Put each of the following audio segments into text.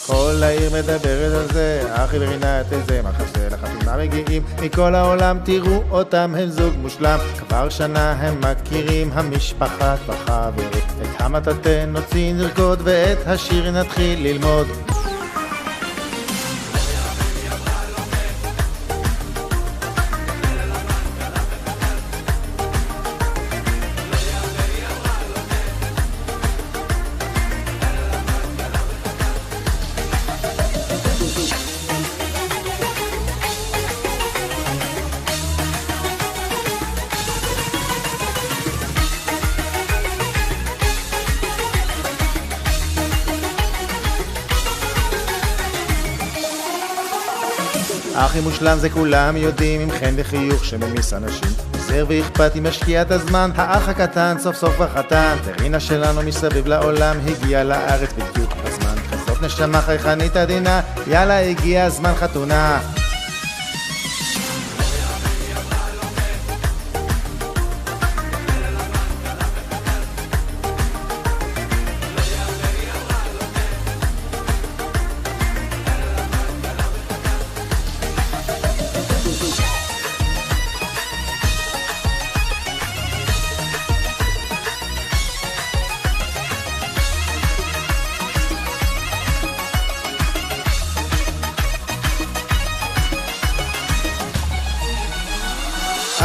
כל העיר מדברת על זה, אחי ורינת איזה מחסה לחתונה מגיעים מכל העולם, תראו אותם, הם זוג מושלם, כבר שנה הם מכירים, המשפחה כבר חברים. את המטאטה נוציא נרקוד ואת השיר נתחיל ללמוד. הכי מושלם זה כולם יודעים, עם חן וחיוך שממיס אנשים, עוזר ואכפתי, משקיע את הזמן. האח הקטן סוף סוף החתן, ורינה שלנו מסביב לעולם הגיעה לארץ בדיוק בזמן. כזאת נשמה חייכנית עדינה, יאללה הגיע הזמן חתונה.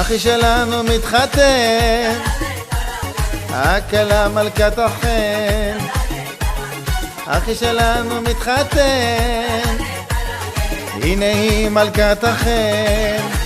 אחי שלנו מתחתן, הכלה מלכת החן. אחי שלנו מתחתן, הנה היא מלכת החן.